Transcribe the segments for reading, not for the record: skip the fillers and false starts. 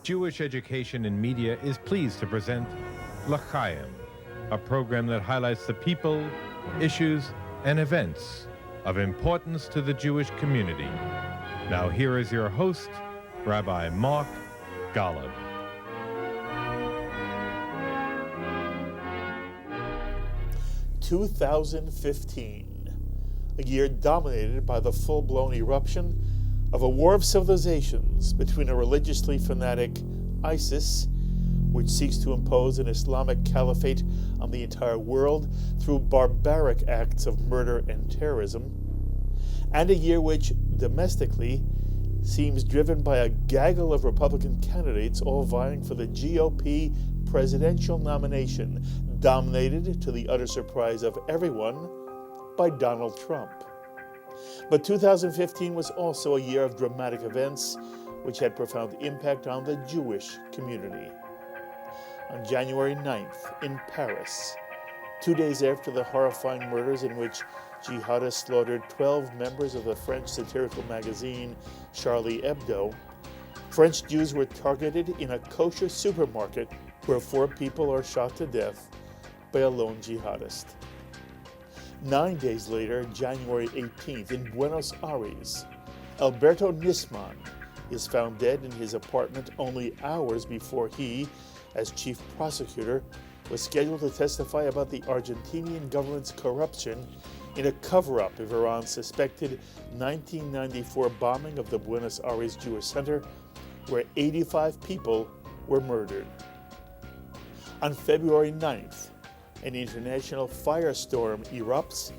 Jewish Education in Media is pleased to present L'Chaim, a program that highlights the people, issues, and events of importance to the Jewish community. Now here is your host, Rabbi Mark Golub. "2015, a year dominated by the full-blown eruption of a war of civilizations between a religiously fanatic ISIS, which seeks to impose an Islamic caliphate on the entire world through barbaric acts of murder and terrorism, and a year which, domestically, seems driven by a gaggle of Republican candidates all vying for the GOP presidential nomination, dominated, to the utter surprise of everyone, by Donald Trump. But 2015 was also a year of dramatic events which had profound impact on the Jewish community. On January 9th, in Paris, 2 days after the horrifying murders in which jihadists slaughtered 12 members of the French satirical magazine Charlie Hebdo, French Jews were targeted in a kosher supermarket where 4 people are shot to death by a lone jihadist. 9 days later, January 18th, in Buenos Aires, Alberto Nisman is found dead in his apartment only hours before he, as chief prosecutor, was scheduled to testify about the Argentinian government's corruption in a cover-up of Iran's suspected 1994 bombing of the Buenos Aires Jewish Center, where 85 people were murdered. On February 9th, an international firestorm erupts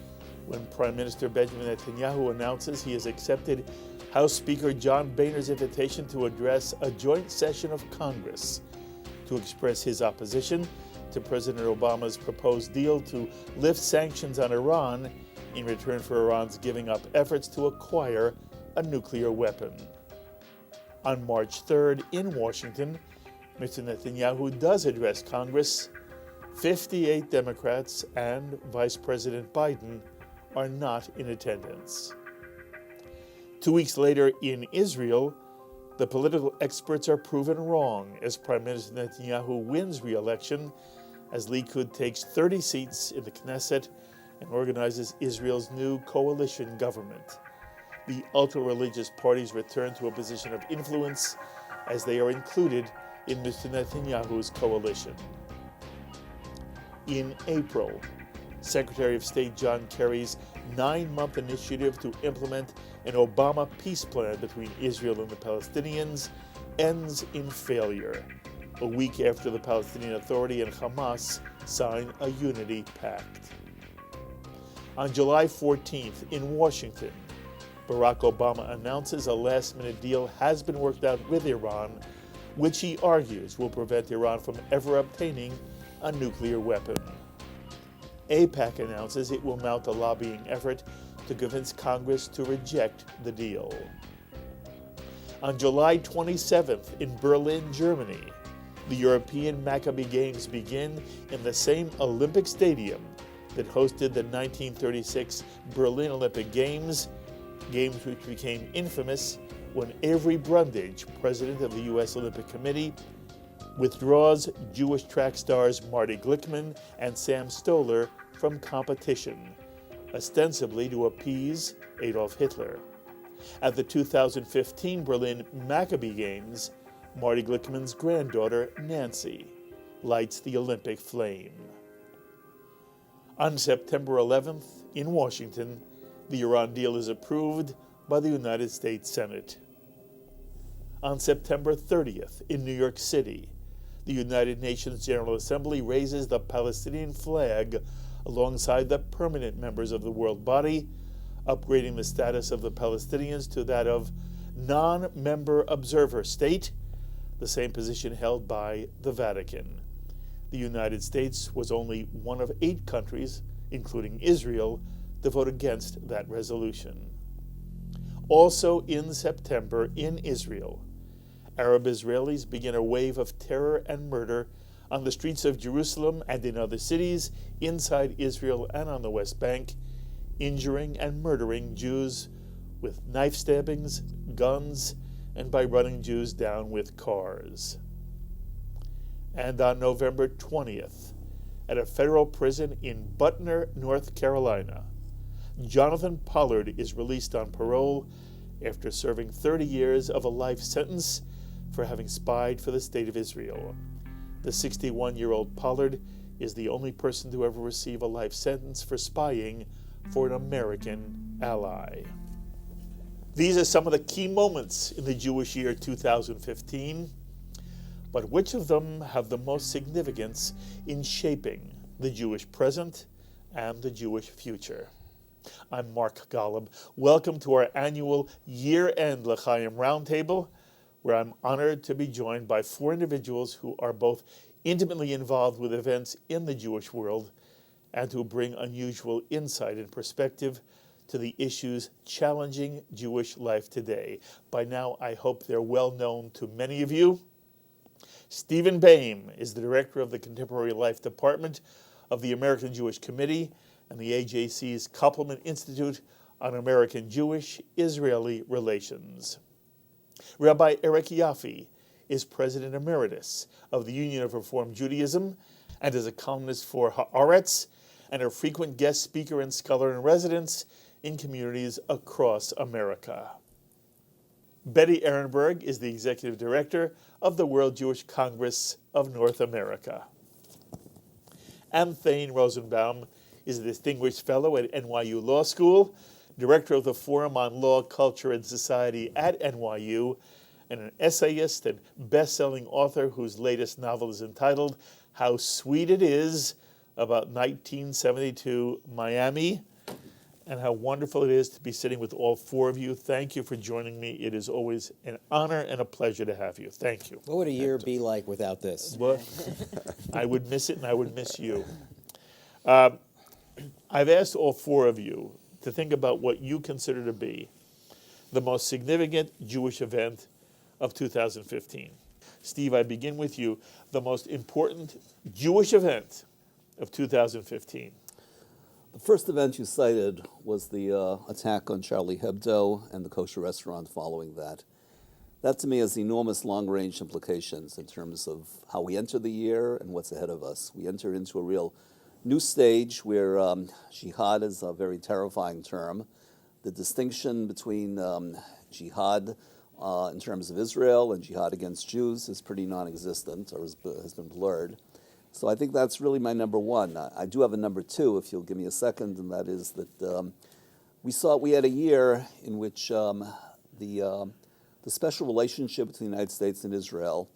when Prime Minister Benjamin Netanyahu announces he has accepted House Speaker John Boehner's invitation to address a joint session of Congress to express his opposition to President Obama's proposed deal to lift sanctions on Iran in return for Iran's giving up efforts to acquire a nuclear weapon. On March 3rd, in Washington, Mr. Netanyahu does address Congress. 58 Democrats and Vice President Biden are not in attendance. 2 weeks later, in Israel, the political experts are proven wrong as Prime Minister Netanyahu wins re-election as Likud takes 30 seats in the Knesset and organizes Israel's new coalition government. The ultra-religious parties return to a position of influence as they are included in Mr. Netanyahu's coalition. In April, Secretary of State John Kerry's 9-month initiative to implement an Obama peace plan between Israel and the Palestinians ends in failure, a week after the Palestinian Authority and Hamas sign a unity pact. On July 14th, in Washington, Barack Obama announces a last-minute deal has been worked out with Iran, which he argues will prevent Iran from ever obtaining a nuclear weapon. AIPAC announces it will mount a lobbying effort to convince Congress to reject the deal. On July 27th, in Berlin, Germany, the European Maccabi Games begin in the same Olympic stadium that hosted the 1936 Berlin Olympic Games which became infamous when Avery Brundage, president of the U.S. Olympic Committee, withdraws Jewish track stars Marty Glickman and Sam Stoller from competition, ostensibly to appease Adolf Hitler. At the 2015 Berlin Maccabi Games, Marty Glickman's granddaughter, Nancy, lights the Olympic flame. On September 11th, in Washington, the Iran deal is approved by the United States Senate. On September 30th, in New York City, the United Nations General Assembly raises the Palestinian flag alongside the permanent members of the world body, upgrading the status of the Palestinians to that of non-member observer state, the same position held by the Vatican. The United States was only one of 8 countries, including Israel, to vote against that resolution. Also in September, in Israel, Arab Israelis begin a wave of terror and murder on the streets of Jerusalem and in other cities inside Israel and on the West Bank, injuring and murdering Jews with knife stabbings, guns, and by running Jews down with cars. And on November 20th, at a federal prison in Butner, North Carolina, Jonathan Pollard is released on parole after serving 30 years of a life sentence for having spied for the State of Israel. The 61-year-old Pollard is the only person to ever receive a life sentence for spying for an American ally. These are some of the key moments in the Jewish year 2015, but which of them have the most significance in shaping the Jewish present and the Jewish future? I'm Mark Golub. Welcome to our annual year-end L'chaim Roundtable, where I'm honored to be joined by four individuals who are both intimately involved with events in the Jewish world and who bring unusual insight and perspective to the issues challenging Jewish life today. By now, I hope they're well known to many of you. Steve Bayme is the director of the Contemporary Life Department of the American Jewish Committee and the AJC's Koppelman Institute on American Jewish-Israeli Relations. Rabbi Eric Yoffie is President Emeritus of the Union of Reform Judaism and is a columnist for Haaretz and a frequent guest speaker and scholar in residence in communities across America. Betty Ehrenberg is the Executive Director of the World Jewish Congress of North America. And Thane Rosenbaum is a Distinguished Fellow at NYU Law School, Director of the Forum on Law, Culture, and Society at NYU, and an essayist and best-selling author whose latest novel is entitled How Sweet It Is, about 1972 Miami, and how wonderful it is to be sitting with all four of you. Thank you for joining me. It is always an honor and a pleasure to have you. Thank you. What would a year be like without this? Well, I would miss it, and I would miss you. I've asked all four of you to think about what you consider to be the most significant Jewish event of 2015. Steve, I begin with you. The most important Jewish event of 2015. The first event you cited was the attack on Charlie Hebdo and the kosher restaurant following that. That to me has enormous long-range implications in terms of how we enter the year and what's ahead of us. We enter into a real new stage where jihad is a very terrifying term. The distinction between jihad in terms of Israel and jihad against Jews is pretty non-existent or has been blurred. So I think that's really my number one. I do have a number two, if you'll give me a second, and that is that we had a year in which the special relationship between the United States and Israel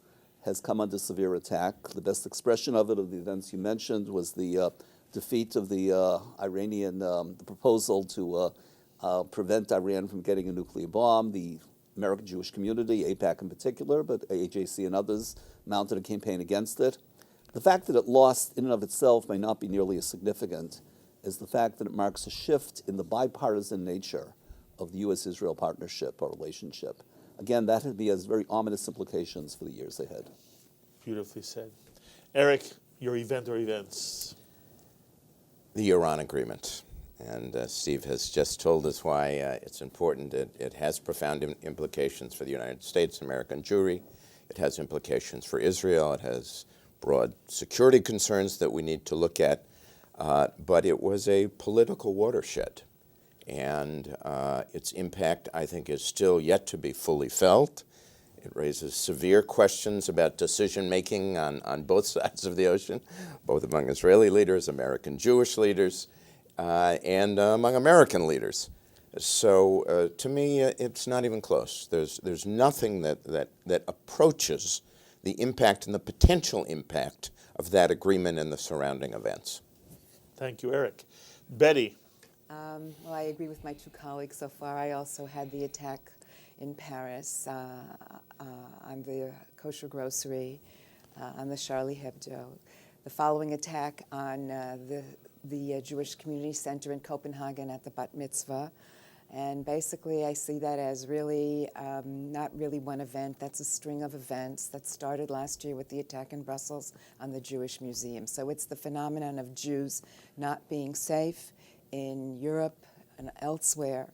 has come under severe attack. The best expression of the events you mentioned, was the defeat of the Iranian, the proposal to prevent Iran from getting a nuclear bomb. The American Jewish community, AIPAC in particular, but AJC and others, mounted a campaign against it. The fact that it lost in and of itself may not be nearly as significant as the fact that it marks a shift in the bipartisan nature of the U.S.-Israel partnership or relationship. Again, that has very ominous implications for the years ahead. Beautifully said. Eric, your event or events? The Iran agreement. And Steve has just told us why it's important. It has profound implications for the United States, American Jewry. It has implications for Israel. It has broad security concerns that we need to look at. But it was a political watershed. And its impact, I think, is still yet to be fully felt. It raises severe questions about decision-making on both sides of the ocean, both among Israeli leaders, American Jewish leaders, and among American leaders. So to me, it's not even close. There's nothing that approaches the impact and the potential impact of that agreement and the surrounding events. Thank you, Eric. Betty. Well, I agree with my two colleagues so far. I also had the attack in Paris on the kosher grocery, on the Charlie Hebdo. The following attack on the Jewish Community Center in Copenhagen at the Bat Mitzvah. And basically, I see that as really not really one event. That's a string of events that started last year with the attack in Brussels on the Jewish Museum. So it's the phenomenon of Jews not being safe in Europe and elsewhere.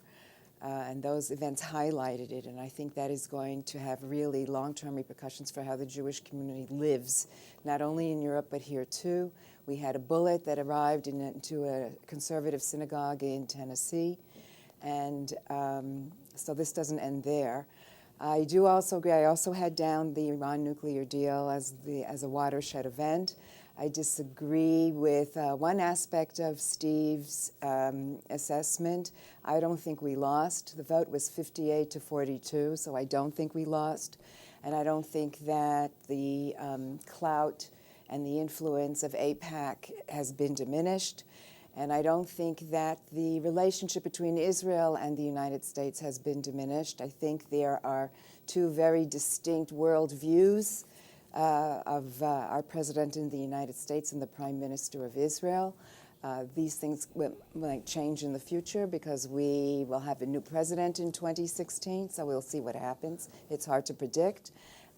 And those events highlighted it, and I think that is going to have really long-term repercussions for how the Jewish community lives, not only in Europe but here too. We had a bullet that arrived into a conservative synagogue in Tennessee, and so this doesn't end there. I do also agree. I also had down the Iran nuclear deal as a watershed event. I disagree with one aspect of Steve's assessment. I don't think we lost. The vote was 58-42, so I don't think we lost. And I don't think that the clout and the influence of AIPAC has been diminished. And I don't think that the relationship between Israel and the United States has been diminished. I think there are two very distinct worldviews of our president in the United States and the Prime Minister of Israel. These things might change in the future because we will have a new president in 2016, so we'll see what happens. It's hard to predict.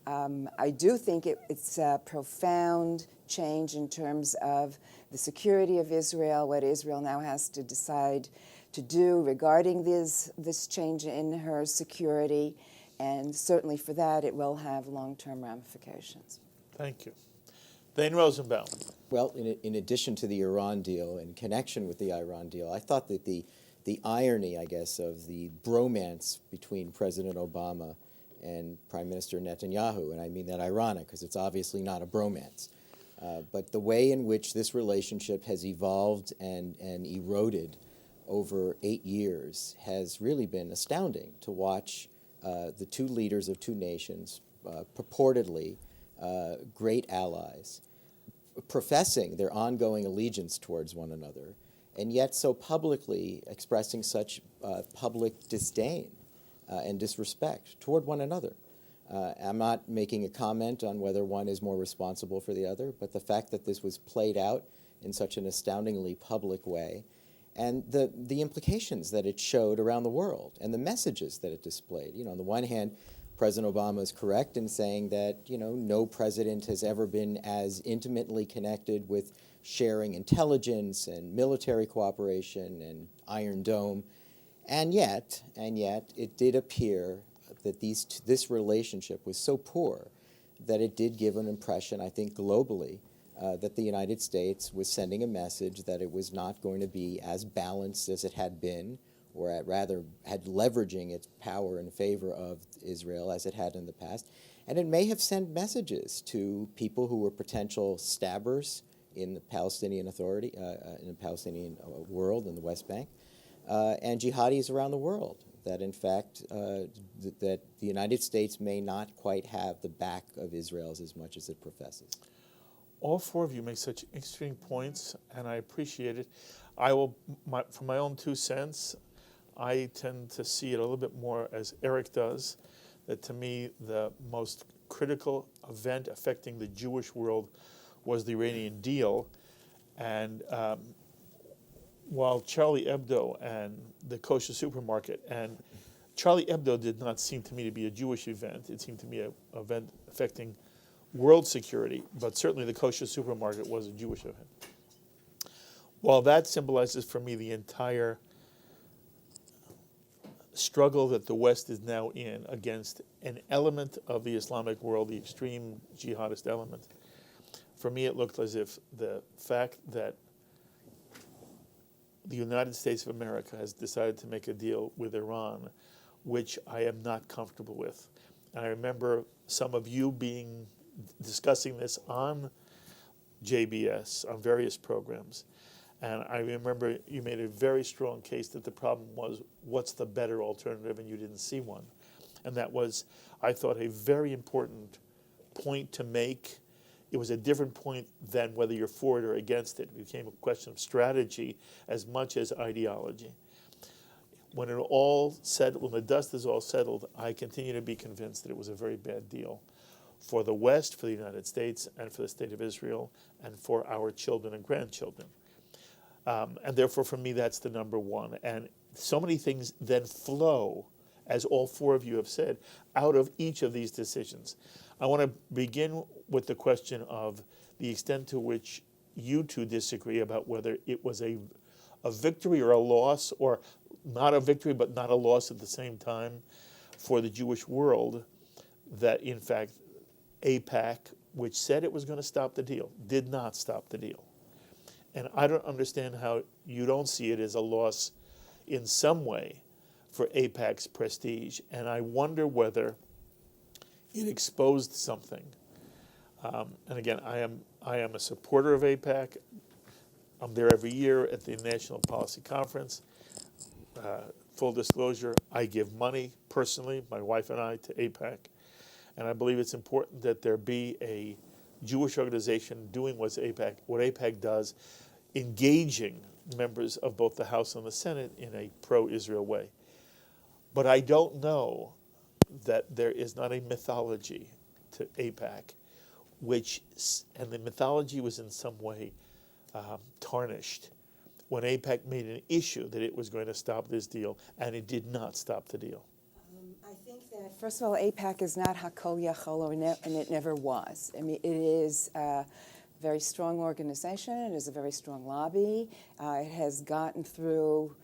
I do think it's a profound change in terms of the security of Israel, what Israel now has to decide to do regarding this change in her security, and certainly for that it will have long-term ramifications. Thank you. Thane Rosenbaum. Well, in addition to the Iran deal, in connection with the Iran deal, I thought that the irony, I guess, of the bromance between President Obama and Prime Minister Netanyahu, and I mean that ironic because it's obviously not a bromance, but the way in which this relationship has evolved and eroded over 8 years has really been astounding to watch the two leaders of two nations, purportedly great allies, professing their ongoing allegiance towards one another, and yet so publicly expressing such public disdain and disrespect toward one another. I'm not making a comment on whether one is more responsible for the other, but the fact that this was played out in such an astoundingly public way, and the implications that it showed around the world, and the messages that it displayed. You know, on the one hand, President Obama is correct in saying that, you know, no president has ever been as intimately connected with sharing intelligence and military cooperation and Iron Dome. And yet, it did appear that this relationship was so poor that it did give an impression, I think, globally, that the United States was sending a message that it was not going to be as balanced as it had been, or rather had leveraging its power in favor of Israel as it had in the past. And it may have sent messages to people who were potential stabbers in the Palestinian Authority, in the Palestinian world, in the West Bank, and jihadis around the world, that in fact, that the United States may not quite have the back of Israel as much as it professes. All four of you make such interesting points, and I appreciate it. I will, for my own 2 cents, I tend to see it a little bit more as Eric does, that to me the most critical event affecting the Jewish world was the Iranian deal. And while Charlie Hebdo and the kosher supermarket, and Charlie Hebdo did not seem to me to be a Jewish event. It seemed to me an event affecting world security, but certainly the kosher supermarket was a Jewish event. While that symbolizes for me the entire struggle that the West is now in against an element of the Islamic world, the extreme jihadist element, for me it looked as if the fact that the United States of America has decided to make a deal with Iran, which I am not comfortable with. And I remember some of you discussing this on JBS, on various programs. And I remember you made a very strong case that the problem was, what's the better alternative, and you didn't see one. And that was, I thought, a very important point to make. It was a different point than whether you're for it or against it. It became a question of strategy as much as ideology. When the dust is all settled, I continue to be convinced that it was a very bad deal for the West, for the United States, and for the State of Israel, and for our children and grandchildren. And therefore, for me, that's the number one. And so many things then flow, as all four of you have said, out of each of these decisions. I want to begin with the question of the extent to which you two disagree about whether it was a a victory or a loss, or not a victory but not a loss at the same time for the Jewish world that, in fact, AIPAC, which said it was going to stop the deal, did not stop the deal. And I don't understand how you don't see it as a loss in some way for AIPAC's prestige. And I wonder whether it exposed something. And again, I am a supporter of AIPAC. I'm there every year at the National Policy Conference. Full disclosure, I give money personally, my wife and I, to AIPAC. And I believe it's important that there be a Jewish organization doing what AIPAC does, engaging members of both the House and the Senate in a pro-Israel way. But I don't know that there is not a mythology to AIPAC, and the mythology was in some way tarnished when AIPAC made an issue that it was going to stop this deal, and it did not stop the deal. I think that, first of all, AIPAC is not Hakol Yachol, and it never was. I mean, it is a very strong organization. It is a very strong lobby. It has gotten through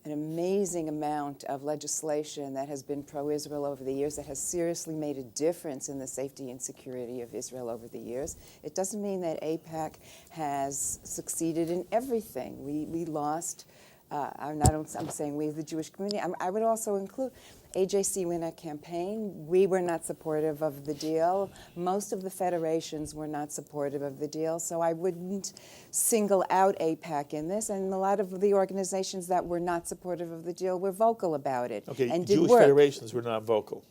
an amazing amount of legislation that has been pro-Israel over the years, that has seriously made a difference in the safety and security of Israel over the years. It doesn't mean that AIPAC has succeeded in everything. We lost, I'm saying we, the Jewish community. I would also include AJC in that campaign. We were not supportive of the deal. Most of the federations were not supportive of the deal, so I wouldn't single out AIPAC in this. And a lot of the organizations that were not supportive of the deal were vocal about it. Okay, and Jewish did work. federations were not vocal.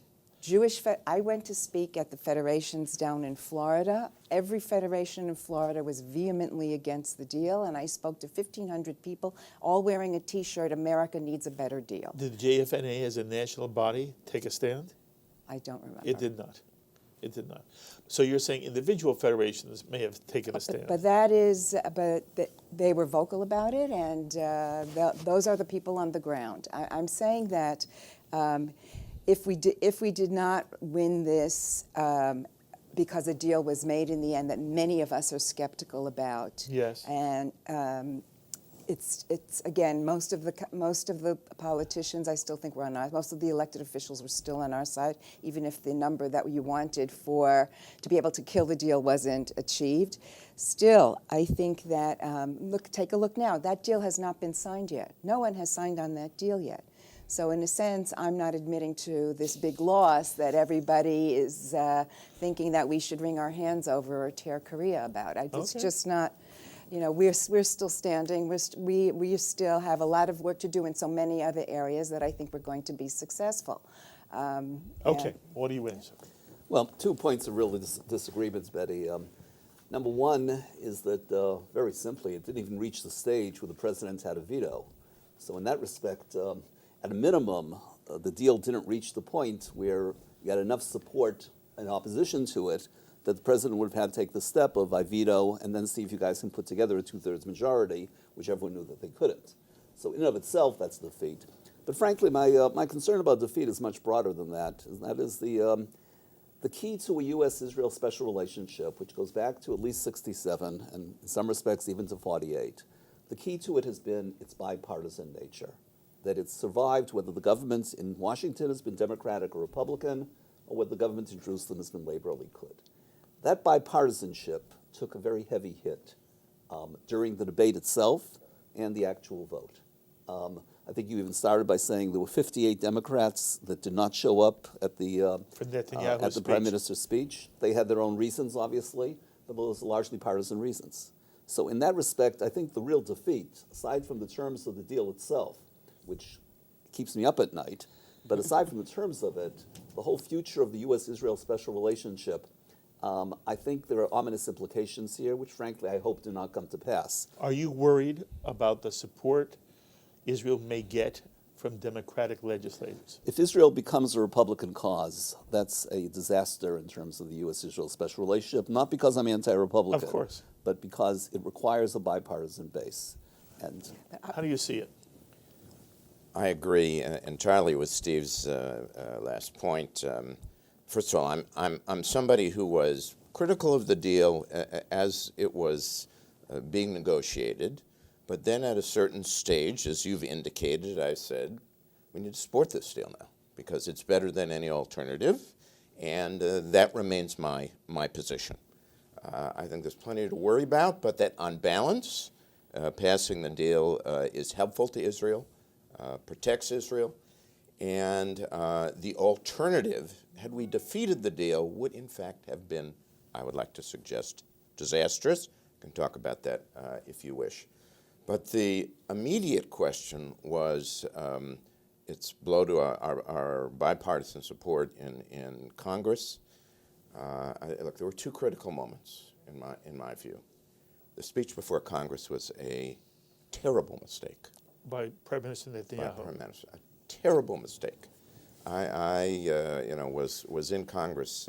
I went to speak at the federations down in Florida. Every federation in Florida was vehemently against the deal, and I spoke to 1,500 people, all wearing a T-shirt, "America needs a better deal." Did the JFNA as a national body take a stand? I don't remember. It did not. It did not. So you're saying individual federations may have taken a stand. But they were vocal about it, and those are the people on the ground. I'm saying that if we did not win this because a deal was made in the end that many of us are skeptical about. Yes. And it's again, most of the politicians, I still think, were on our. Most of the elected officials were still on our side, even if the number that you wanted to be able to kill the deal wasn't achieved. Still, I think that take a look now. That deal has not been signed yet. No one has signed on that deal yet. So in a sense, I'm not admitting to this big loss that everybody is thinking that we should wring our hands over or tear Korea about. It's just not, we're still standing. We still have a lot of work to do in so many other areas that I think we're going to be successful. Okay, what do you answer? Well, 2 points of real disagreements, Betty. Number one is that, very simply, it didn't even reach the stage where the president had a veto. So in that respect, at a minimum, the deal didn't reach the point where you had enough support and opposition to it that the president would have had to take the step of I veto and then see if you guys can put together a 2/3 majority, which everyone knew that they couldn't. So in and of itself, that's a defeat. But frankly, my concern about defeat is much broader than that. And that is the key to a U.S.-Israel special relationship, which goes back to at least 1967 and in some respects even to 1948. The key to it has been its bipartisan nature. That it's survived whether the government in Washington has been Democratic or Republican, or whether the government in Jerusalem has been Labor or Likud. That bipartisanship took a very heavy hit during the debate itself and the actual vote. I think you even started by saying there were 58 Democrats that did not show up at the Prime Minister's speech. They had their own reasons, obviously, but those are largely partisan reasons. So in that respect, I think the real defeat, aside from the terms of the deal itself, which keeps me up at night, but aside from the terms of it, the whole future of the U.S.-Israel special relationship, I think there are ominous implications here, which frankly I hope do not come to pass. Are you worried about the support Israel may get from Democratic legislators? If Israel becomes a Republican cause, that's a disaster in terms of the U.S.-Israel special relationship, not because I'm anti-Republican, Of course. but because it requires a bipartisan base. And how do you see it? I agree entirely with Steve's last point. First of all, I'm somebody who was critical of the deal as it was being negotiated, But then at a certain stage, as you've indicated, I said, we need to support this deal now because it's better than any alternative, and that remains my position. I think there's plenty to worry about, but that on balance, passing the deal is helpful to Israel, protects Israel, and the alternative, had we defeated the deal, would in fact have been, I would like to suggest, disastrous. I can talk about that if you wish. But the immediate question was its blow to our bipartisan support in Congress. Look, there were two critical moments in my view. The speech before Congress was a terrible mistake. By Prime Minister Netanyahu. By Prime Minister, a terrible mistake. I was in Congress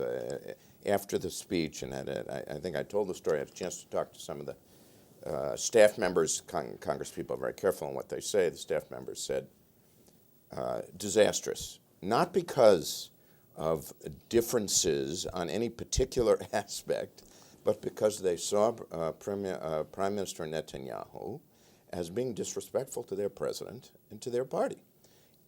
after the speech, and I think I told the story. I had a chance to talk to some of the staff members. Congress people are very careful in what they say. The staff members said, disastrous, not because of differences on any particular aspect, but because they saw Prime Minister Netanyahu as being disrespectful to their president and to their party.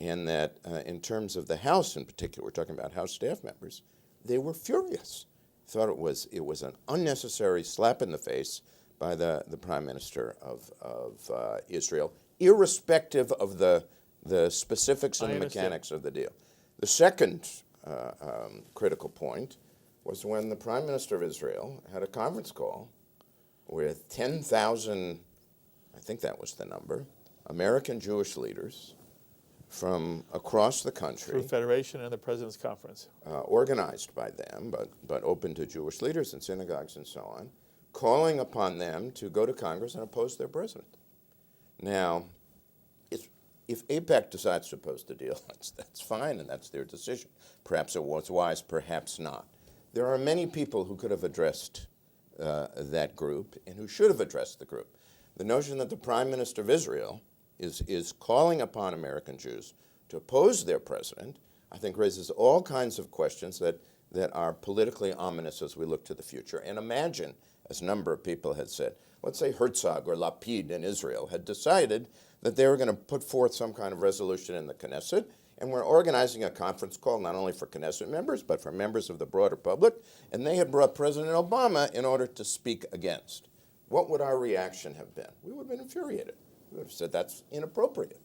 And that in terms of the House in particular, we're talking about House staff members, they were furious. Thought it was an unnecessary slap in the face by the Prime Minister of Israel, irrespective of the specifics and the mechanics of the deal. The second critical point was when the Prime Minister of Israel had a conference call with 10,000, I think that was the number, American Jewish leaders from across the country. Through Federation and the President's Conference. Organized by them, but open to Jewish leaders in synagogues and so on, calling upon them to go to Congress and oppose their president. Now, if AIPAC decides to oppose the deal, that's fine, and that's their decision. Perhaps it was wise, perhaps not. There are many people who could have addressed that group and who should have addressed the group. The notion that the Prime Minister of Israel is calling upon American Jews to oppose their president, I think raises all kinds of questions that are politically ominous as we look to the future. And imagine, as a number of people had said, let's say Herzog or Lapid in Israel had decided that they were going to put forth some kind of resolution in the Knesset, and we're organizing a conference call not only for Knesset members, but for members of the broader public, and they had brought President Obama in order to speak against. What would our reaction have been? We would have been infuriated. We would have said that's inappropriate.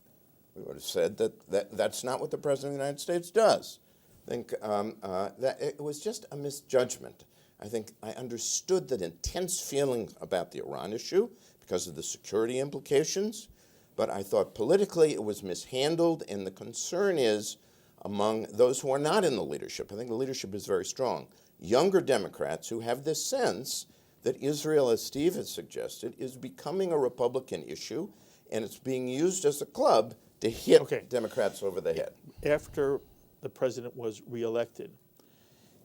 We would have said that's not what the President of the United States does. I think that it was just a misjudgment. I think I understood that intense feeling about the Iran issue because of the security implications, but I thought politically it was mishandled, and the concern is among those who are not in the leadership. I think the leadership is very strong. Younger Democrats who have this sense that Israel, as Steve has suggested, is becoming a Republican issue, and it's being used as a club to hit Democrats over the head. After the president was reelected,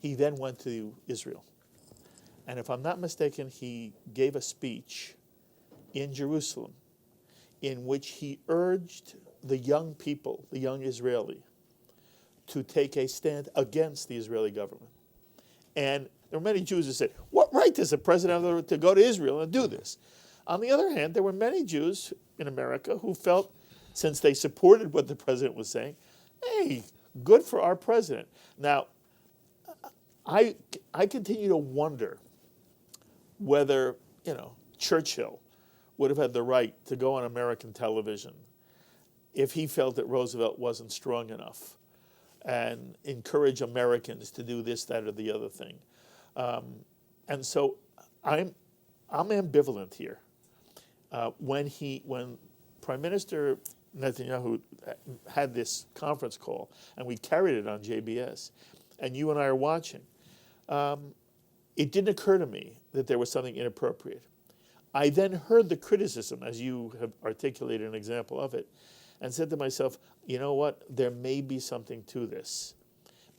he then went to Israel. And if I'm not mistaken, he gave a speech in Jerusalem in which he urged the young people, the young Israeli, to take a stand against the Israeli government. And there were many Jews who said, what right does the president have to go to Israel and do this? On the other hand, there were many Jews in America who felt, since they supported what the president was saying, hey, good for our president. Now, I continue to wonder whether, Churchill would have had the right to go on American television if he felt that Roosevelt wasn't strong enough and encourage Americans to do this, that, or the other thing. And so I'm ambivalent here. When Prime Minister Netanyahu had this conference call, and we carried it on JBS, and you and I are watching, it didn't occur to me that there was something inappropriate. I then heard the criticism, as you have articulated an example of it, and said to myself, you know what, there may be something to this.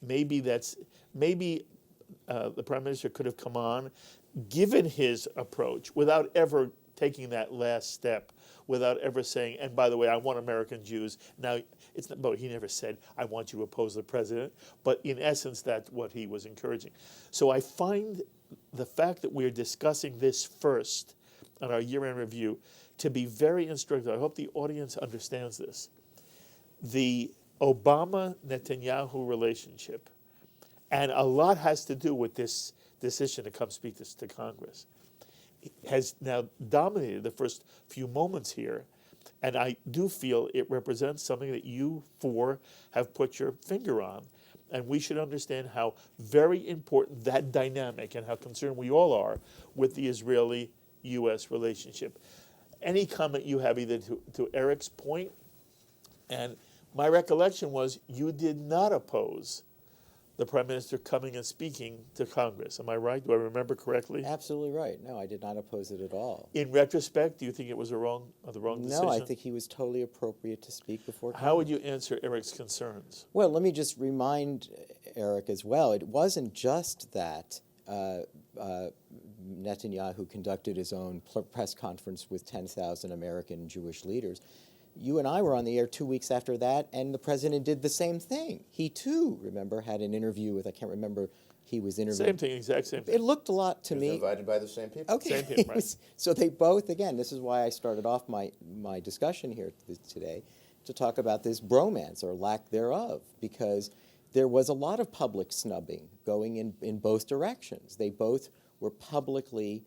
Maybe the Prime Minister could have come on, given his approach, without ever taking that last step, without ever saying, and by the way, I want American Jews. Now, it's not, but he never said, I want you to oppose the president, but in essence, that's what he was encouraging. So I find the fact that we're discussing this first on our year-end review to be very instructive, I hope the audience understands this. The Obama-Netanyahu relationship, and a lot has to do with this decision to come speak to Congress, has now dominated the first few moments here. And I do feel it represents something that you four have put your finger on. And we should understand how very important that dynamic and how concerned we all are with the Israeli-U.S. relationship. Any comment you have either to Eric's point, and my recollection was you did not oppose the Prime Minister coming and speaking to Congress. Am I right? Do I remember correctly? Absolutely right. No, I did not oppose it at all. In retrospect, do you think it was the wrong decision? No, I think he was totally appropriate to speak before Congress. How would you answer Eric's concerns? Well, let me just remind Eric as well, it wasn't just that Netanyahu conducted his own press conference with 10,000 American Jewish leaders. You and I were on the air 2 weeks after that, and the president did the same thing. He, too, remember, had an interview with, I can't remember, he was interviewed. Same thing, exact same thing. It looked a lot to me. He was invited by the same people. Okay. Same people, right. So they both, again, this is why I started off my discussion here today, to talk about this bromance, or lack thereof, because there was a lot of public snubbing going in both directions. They both were publicly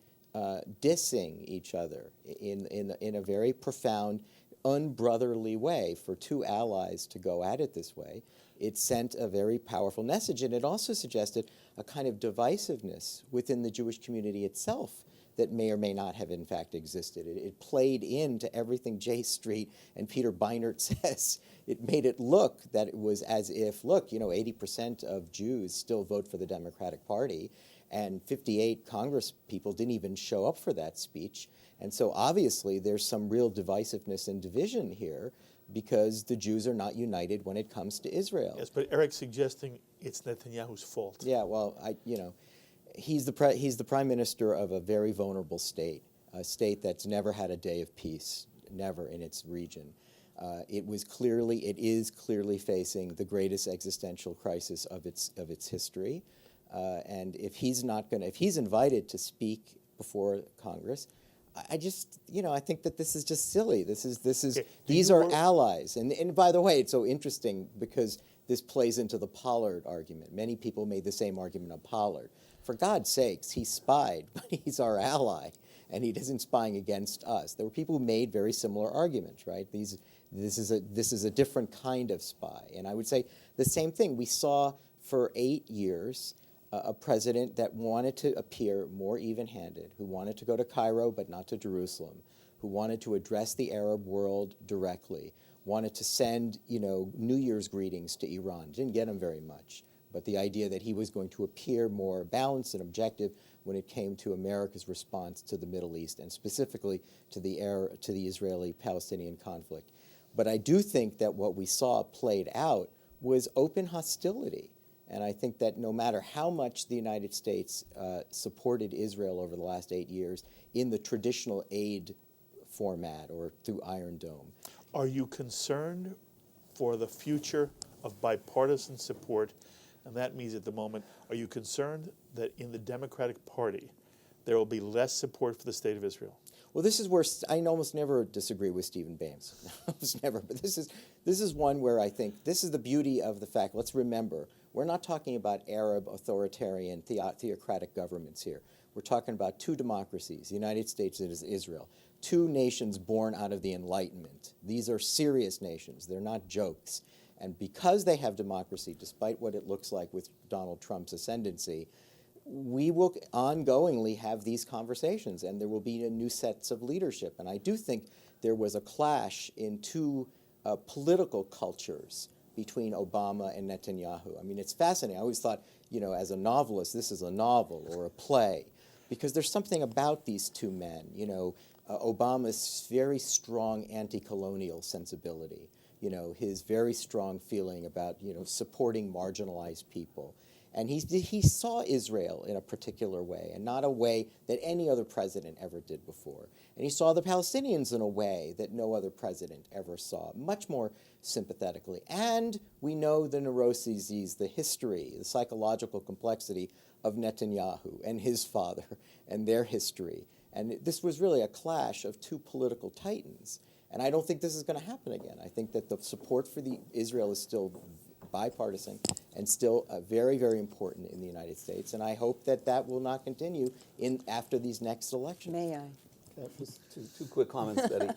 dissing each other in a very profound, unbrotherly way. For two allies to go at it this way, it sent a very powerful message, and it also suggested a kind of divisiveness within the Jewish community itself that may or may not have in fact existed. It played into everything J Street and Peter Beinart says. It made it look that it was as if, look, 80% of Jews still vote for the Democratic Party, and 58 Congress people didn't even show up for that speech. And so obviously there's some real divisiveness and division here, because the Jews are not united when it comes to Israel. Yes, but Eric's suggesting it's Netanyahu's fault. Yeah, well, he's the prime minister of a very vulnerable state, a state that's never had a day of peace, never in its region. It is clearly facing the greatest existential crisis of its history. And if he's invited to speak before Congress, I think that this is just silly. These are allies. And by the way, it's so interesting because this plays into the Pollard argument. Many people made the same argument on Pollard. For God's sakes, he spied, but he's our ally, and he isn't spying against us. There were people who made very similar arguments, right? This is a different kind of spy. And I would say the same thing. We saw for 8 years a president that wanted to appear more even-handed, who wanted to go to Cairo but not to Jerusalem, who wanted to address the Arab world directly, wanted to send, New Year's greetings to Iran. Didn't get him very much, but the idea that he was going to appear more balanced and objective when it came to America's response to the Middle East, and specifically to the Israeli-Palestinian conflict. But I do think that what we saw played out was open hostility. And I think that no matter how much the United States supported Israel over the last 8 years in the traditional aid format or through Iron Dome. Are you concerned for the future of bipartisan support? And that means at the moment, are you concerned that in the Democratic Party there will be less support for the state of Israel? Well, this is where I almost never disagree with Stephen Bayme. Almost never. But this is one where I think this is the beauty of the fact. Let's remember, we're not talking about Arab authoritarian theocratic governments here. We're talking about two democracies, the United States and Israel, two nations born out of the Enlightenment. These are serious nations. They're not jokes. And because they have democracy, despite what it looks like with Donald Trump's ascendancy, we will ongoingly have these conversations, and there will be new sets of leadership. And I do think there was a clash in two political cultures between Obama and Netanyahu. I mean, it's fascinating. I always thought, as a novelist, this is a novel or a play, because there's something about these two men. Obama's very strong anti-colonial sensibility, his very strong feeling about, supporting marginalized people. And he saw Israel in a particular way, and not a way that any other president ever did before. And he saw the Palestinians in a way that no other president ever saw, much more sympathetically. And we know the neuroses, the history, the psychological complexity of Netanyahu and his father and their history. And this was really a clash of two political titans. And I don't think this is going to happen again. I think that the support for Israel is still bipartisan and still very, very important in the United States. And I hope that that will not continue after these next elections. May I? Just two quick comments, Betty.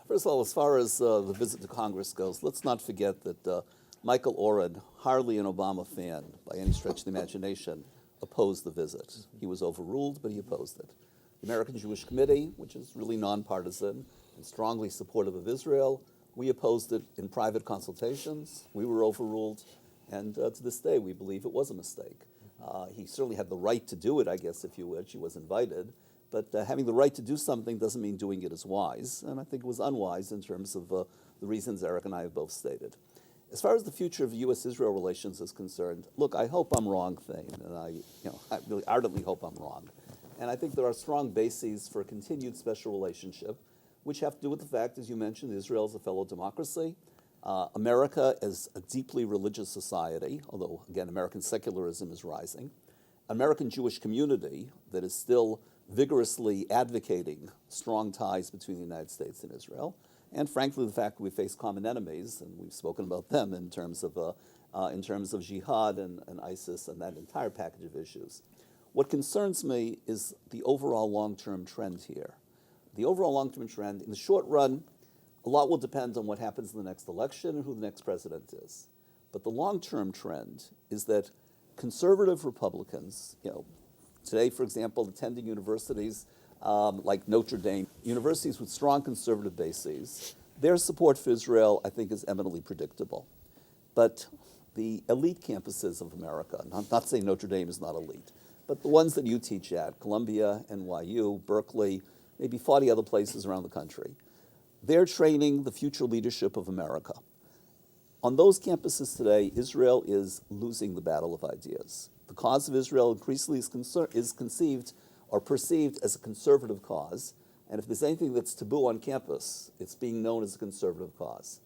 First of all, as far as the visit to Congress goes, let's not forget that Michael Oren, hardly an Obama fan by any stretch of the imagination, opposed the visit. He was overruled, but he opposed it. The American Jewish Committee, which is really nonpartisan and strongly supportive of Israel, we opposed it in private consultations. We were overruled, and to this day, we believe it was a mistake. He certainly had the right to do it, I guess, if you wish. He was invited. But having the right to do something doesn't mean doing it is wise, and I think it was unwise in terms of the reasons Eric and I have both stated. As far as the future of U.S.-Israel relations is concerned, look, I hope I'm wrong, Thane, and I really ardently hope I'm wrong. And I think there are strong bases for a continued special relationship, which have to do with the fact, as you mentioned, Israel is a fellow democracy. America is a deeply religious society, although, again, American secularism is rising. American Jewish community that is still vigorously advocating strong ties between the United States and Israel. And frankly, the fact that we face common enemies, and we've spoken about them in terms of jihad and ISIS and that entire package of issues. What concerns me is the overall long-term trend here. The overall long-term trend, in the short run, a lot will depend on what happens in the next election and who the next president is. But the long-term trend is that conservative Republicans, today, for example, attending universities like Notre Dame, universities with strong conservative bases, their support for Israel, I think, is eminently predictable. But the elite campuses of America, I'm not saying Notre Dame is not elite, but the ones that you teach at, Columbia, NYU, Berkeley, maybe 40 other places around the country, they're training the future leadership of America. On those campuses today, Israel is losing the battle of ideas. The cause of Israel increasingly is conceived or perceived as a conservative cause, and if there's anything that's taboo on campus, it's being known as a conservative cause.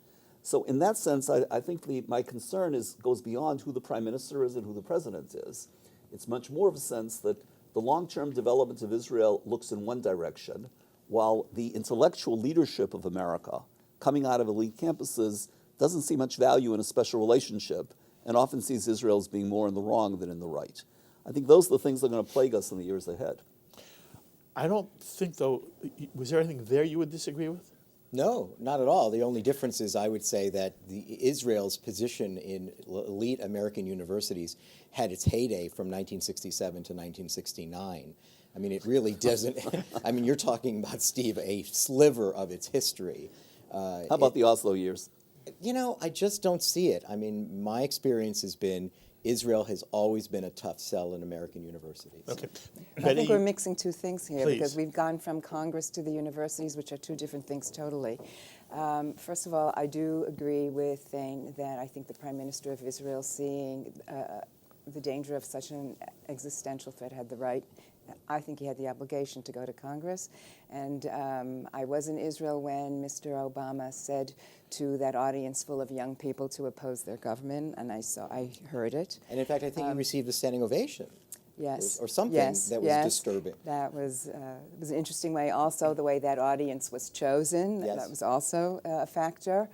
So in that sense, I think my concern goes beyond who the prime minister is and who the president is. It's much more of a sense that the long-term development of Israel looks in one direction, while the intellectual leadership of America, coming out of elite campuses, doesn't see much value in a special relationship and often sees Israel as being more in the wrong than in the right. I think those are the things that are going to plague us in the years ahead. I don't think, though, was there anything there you would disagree with? No, not at all. The only difference is I would say that Israel's position in elite American universities had its heyday from 1967 to 1969. I mean, it really doesn't, I mean, you're talking about, Steve, a sliver of its history. How about the Oslo years? I just don't see it. I mean, my experience has been Israel has always been a tough sell in American universities. Okay. I think we're mixing two things here Please. because we've gone from Congress to the universities, which are two different things totally. First of all, I do agree with Thane that I think the Prime Minister of Israel, seeing the danger of such an existential threat, had the right. I think he had the obligation to go to Congress. And I was in Israel when Mr. Obama said to that audience full of young people to oppose their government, and I heard it. And in fact, I think he received a standing ovation. Yes. Or something that was disturbing. That was an interesting way. Also, the way that audience was chosen, that was also a factor.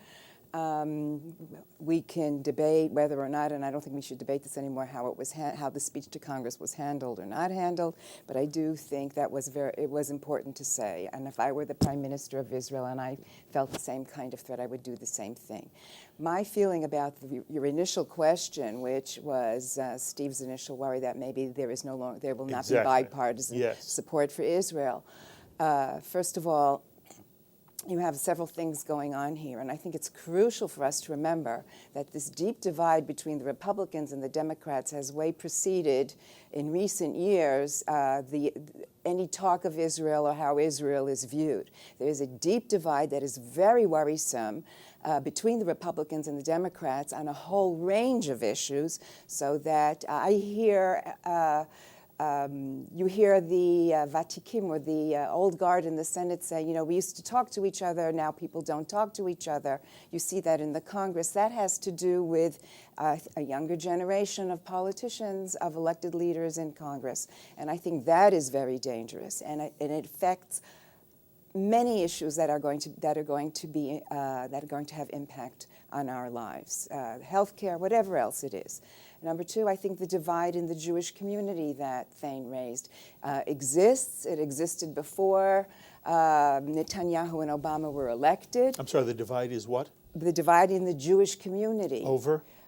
We can debate whether or not, and I don't think we should debate this anymore, how it was how the speech to Congress was handled or not handled. But I do think that it was important to say. And if I were the Prime Minister of Israel and I felt the same kind of threat, I would do the same thing. My feeling about your initial question, which was Steve's initial worry that maybe there will not be bipartisan support for Israel. First of all, you have several things going on here, and I think it's crucial for us to remember that this deep divide between the Republicans and the Democrats has way preceded, in recent years, any talk of Israel or how Israel is viewed. There is a deep divide that is very worrisome between the Republicans and the Democrats on a whole range of issues, so that I hear You hear the Vatikim, or the old guard in the Senate, say, we used to talk to each other, now people don't talk to each other. You see that in the Congress. That has to do with a younger generation of politicians, of elected leaders in Congress. And I think that is very dangerous, and it affects many issues that are going to have impact on our lives, healthcare, whatever else it is. Number two, I think the divide in the Jewish community that Thane raised exists. It existed before Netanyahu and Obama were elected. I'm sorry, the divide is what? The divide in the Jewish community.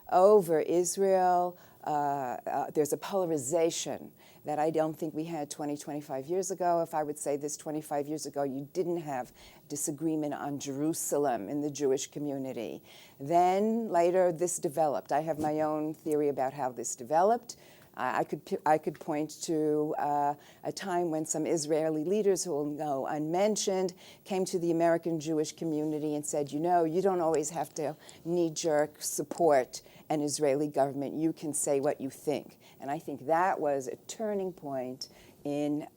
Over Israel. There's a polarization that I don't think we had 20, 25 years ago. If I would say this 25 years ago, you didn't have disagreement on Jerusalem in the Jewish community. Then later this developed. I have my own theory about how this developed. I could point to a time when some Israeli leaders who will go unmentioned came to the American Jewish community and said, you don't always have to knee-jerk support an Israeli government. You can say what you think. And I think that was a turning point in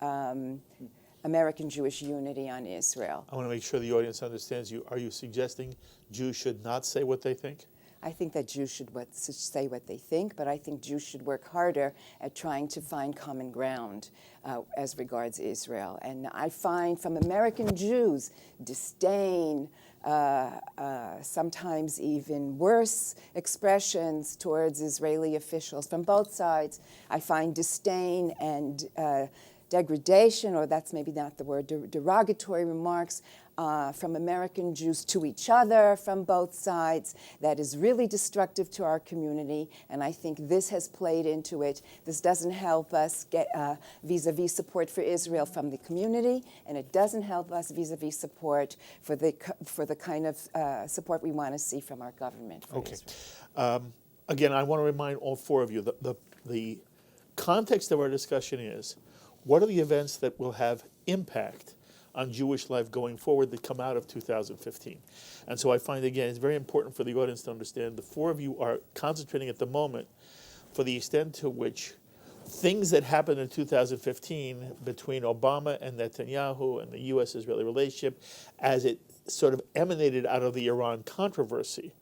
American Jewish unity on Israel. I want to make sure the audience understands you. Are you suggesting Jews should not say what they think? I think that Jews should say what they think, but I think Jews should work harder at trying to find common ground as regards Israel. And I find from American Jews disdain, sometimes even worse expressions towards Israeli officials from both sides. I find disdain and degradation, or that's maybe not the word, derogatory remarks from American Jews to each other from both sides. That is really destructive to our community, and I think this has played into it. This doesn't help us get vis-a-vis support for Israel from the community, and it doesn't help us vis-a-vis support for the kind of support we want to see from our government for Israel. Again, I want to remind all four of you the context of our discussion is, what are the events that will have impact on Jewish life going forward that come out of 2015? And so I find, again, it's very important for the audience to understand the four of you are concentrating at the moment for the extent to which things that happened in 2015 between Obama and Netanyahu and the U.S.-Israeli relationship, as it sort of emanated out of the Iran controversy,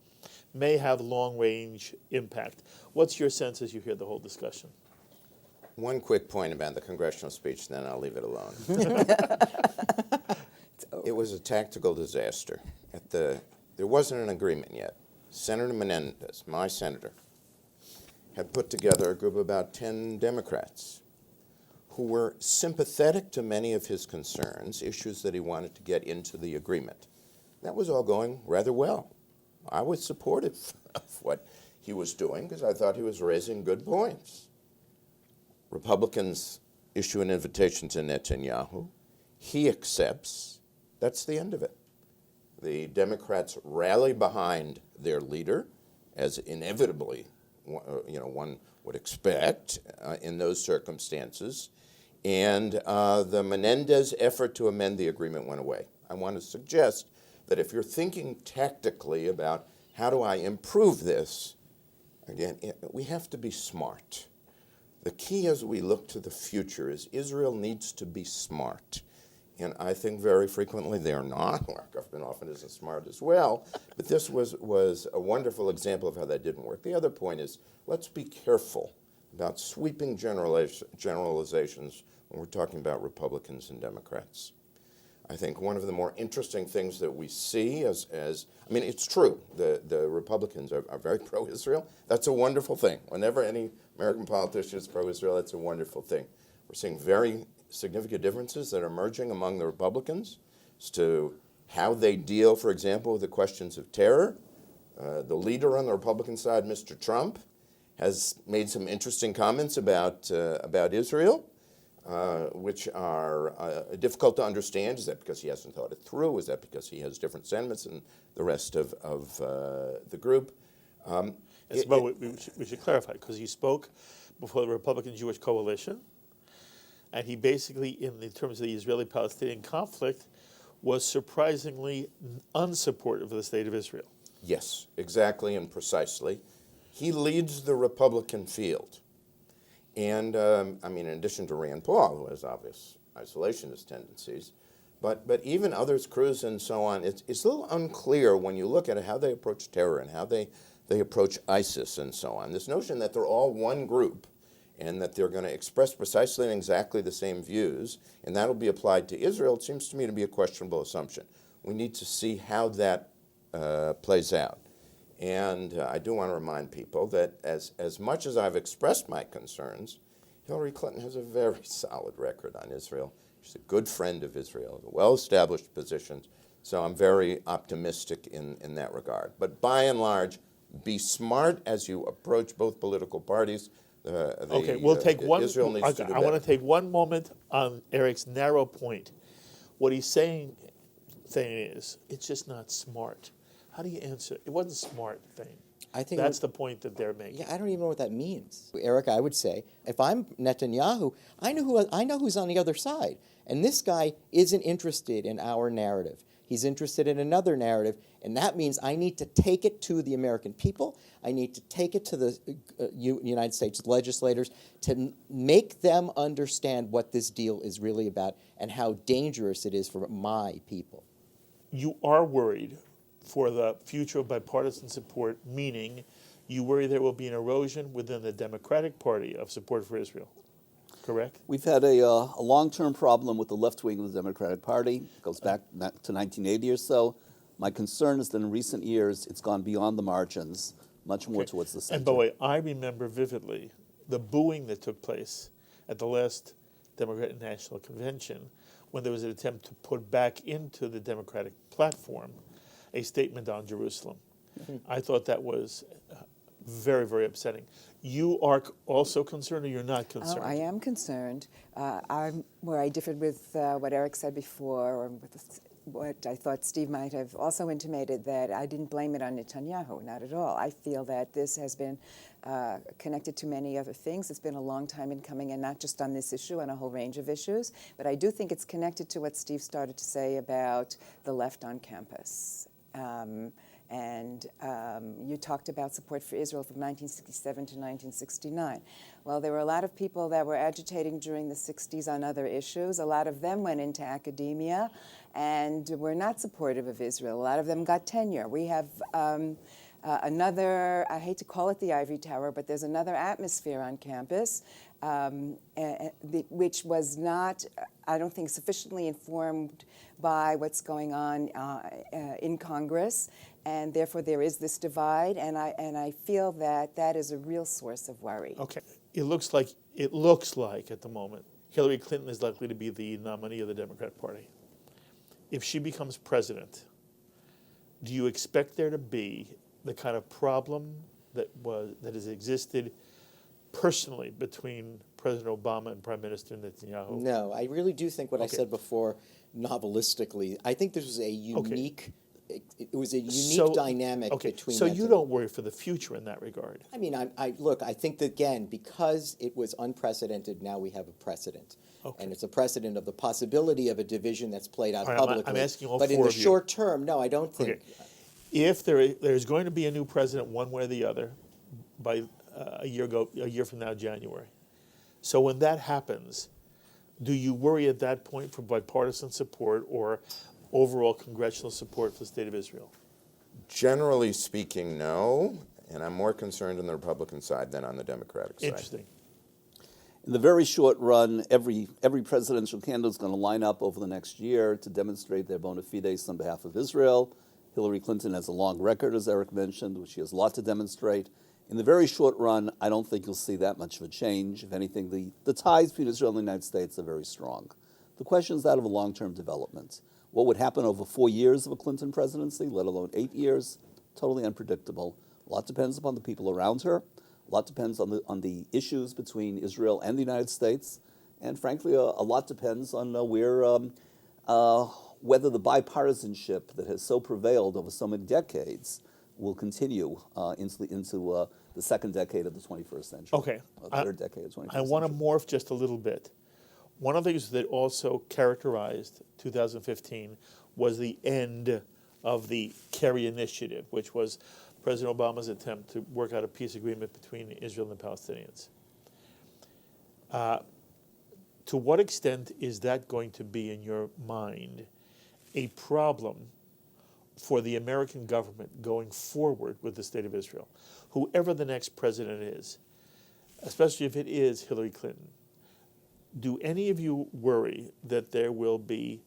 may have long-range impact. What's your sense as you hear the whole discussion? One quick point about the congressional speech, then I'll leave it alone. It was a tactical disaster. There wasn't an agreement yet. Senator Menendez, my senator, had put together a group of about 10 Democrats who were sympathetic to many of his concerns, issues that he wanted to get into the agreement. That was all going rather well. I was supportive of what he was doing because I thought he was raising good points. Republicans issue an invitation to Netanyahu. He accepts. That's the end of it. The Democrats rally behind their leader, as inevitably one would expect in those circumstances. And the Menendez effort to amend the agreement went away. I want to suggest that if you're thinking tactically about how do I improve this, again, we have to be smart. The key as we look to the future is Israel needs to be smart. And I think very frequently they're not. Our government often isn't smart as well. But this was a wonderful example of how that didn't work. The other point is, let's be careful about sweeping generalizations when we're talking about Republicans and Democrats. I think one of the more interesting things that we see it's true, the Republicans are very pro-Israel. That's a wonderful thing. Whenever any American politician is pro-Israel, that's a wonderful thing. We're seeing very significant differences that are emerging among the Republicans as to how they deal, for example, with the questions of terror. The leader on the Republican side, Mr. Trump, has made some interesting comments about Israel, which are difficult to understand. Is that because he hasn't thought it through? Is that because he has different sentiments than the rest of the group? We should clarify, because he spoke before the Republican-Jewish coalition, and he basically, in terms of the Israeli-Palestinian conflict, was surprisingly unsupportive of the state of Israel. Yes, exactly and precisely. He leads the Republican field. And, I mean, in addition to Rand Paul, who has obvious isolationist tendencies, but even others, Cruz and so on, it's a little unclear when you look at how they approach terror and how they approach ISIS and so on. This notion that they're all one group and that they're going to express precisely and exactly the same views, and that'll be applied to Israel, it seems to me to be a questionable assumption. We need to see how that plays out. And I do want to remind people that as much as I've expressed my concerns, Hillary Clinton has a very solid record on Israel. She's a good friend of Israel, well-established positions. So I'm very optimistic in that regard. But by and large, be smart as you approach both political parties. Okay, we'll take one. Israel needs to do I want to better. take one moment on Eric's narrow point. What he's saying is, it's just not smart. How do you answer? It wasn't smart, Thane. I think That's the point that they're making. Yeah, I don't even know what that means. Eric, I would say, if I'm Netanyahu, I know who's on the other side. And this guy isn't interested in our narrative. He's interested in another narrative, and that means I need to take it to the American people. I need to take it to the United States legislators to make them understand what this deal is really about and how dangerous it is for my people. You are worried for the future of bipartisan support, meaning you worry there will be an erosion within the Democratic Party of support for Israel, correct? We've had a long-term problem with the left wing of the Democratic Party. It goes back to 1980 or so. My concern is that in recent years, it's gone beyond the margins, much more towards the center. And by the way, I remember vividly the booing that took place at the last Democratic National Convention when there was an attempt to put back into the Democratic platform a statement on Jerusalem. I thought that was very, very upsetting. You are also concerned, or you're not concerned? Oh, I am concerned. Where I differed with what Eric said before, or with what I thought Steve might have also intimated, that I didn't blame it on Netanyahu, not at all. I feel that this has been connected to many other things. It's been a long time in coming, and not just on this issue, on a whole range of issues. But I do think it's connected to what Steve started to say about the left on campus. You talked about support for Israel from 1967 to 1969. Well, there were a lot of people that were agitating during the 60s on other issues. A lot of them went into academia and were not supportive of Israel. A lot of them got tenure. We have another, I hate to call it the ivory tower, but there's another atmosphere on campus, which was not, I don't think, sufficiently informed by what's going on in Congress, and therefore there is this divide, and I feel that that is a real source of worry. Okay, it looks like at the moment Hillary Clinton is likely to be the nominee of the Democratic Party. If she becomes president, do you expect there to be the kind of problem that has existed personally between President Obama and Prime Minister Netanyahu? No, I really do think what I said before, novelistically, I think this was a unique, it was a unique dynamic between. So you don't worry for the future in that regard? I mean, I think that, again, because it was unprecedented, now we have a precedent. Okay. And it's a precedent of the possibility of a division that's played out publicly. I'm asking all but four in the of you. short term, no, I don't think. Okay. If there's going to be a new president one way or the other by a year from now, January. So when that happens, do you worry at that point for bipartisan support or overall congressional support for the state of Israel? Generally speaking, no. And I'm more concerned on the Republican side than on the Democratic side. Interesting. In the very short run, every presidential candidate is going to line up over the next year to demonstrate their bona fides on behalf of Israel. Hillary Clinton has a long record, as Eric mentioned, which she has a lot to demonstrate. In the very short run, I don't think you'll see that much of a change. If anything, the ties between Israel and the United States are very strong. The question is that of a long-term development. What would happen over 4 years of a Clinton presidency, let alone 8 years? Totally unpredictable. A lot depends upon the people around her. A lot depends on the issues between Israel and the United States. And frankly, a lot depends on whether the bipartisanship that has so prevailed over so many decades will continue into the second decade of the 21st century. Okay. The third decade of the 21st century. I want to morph just a little bit. One of the things that also characterized 2015 was the end of the Kerry Initiative, which was President Obama's attempt to work out a peace agreement between Israel and the Palestinians. To what extent is that going to be, in your mind, a problem for the American government going forward with the State of Israel? Whoever the next president is, especially if it is Hillary Clinton, do any of you worry that there will be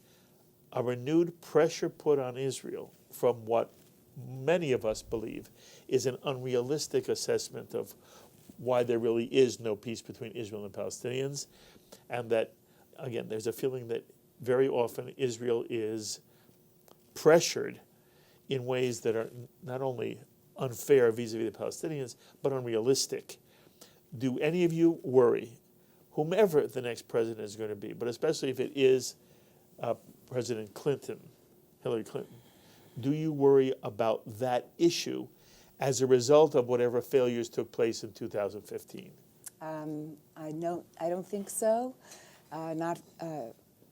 a renewed pressure put on Israel from what many of us believe is an unrealistic assessment of why there really is no peace between Israel and Palestinians, and that, again, there's a feeling that very often Israel is pressured in ways that are not only unfair vis-a-vis the Palestinians, but unrealistic. Do any of you worry, whomever the next president is going to be, but especially if it is President Clinton, Hillary Clinton, do you worry about that issue as a result of whatever failures took place in 2015? I don't think so. Not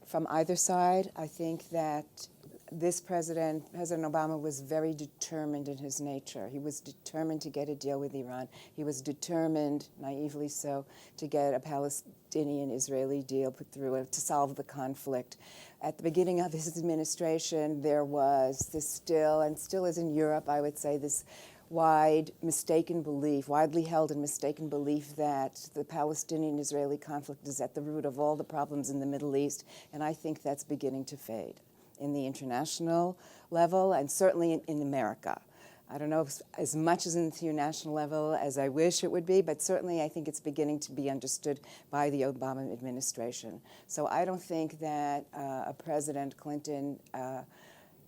from either side. I think that this President Obama, was very determined in his nature. He was determined to get a deal with Iran. He was determined, naively so, to get a Palestinian-Israeli deal put through to solve the conflict. At the beginning of his administration, there was this still is in Europe, I would say, this widely held and mistaken belief that the Palestinian-Israeli conflict is at the root of all the problems in the Middle East, and I think that's beginning to fade in the international level and certainly in America. I don't know if as much as in the international level as I wish it would be, but certainly I think it's beginning to be understood by the Obama administration. So I don't think that a President Clinton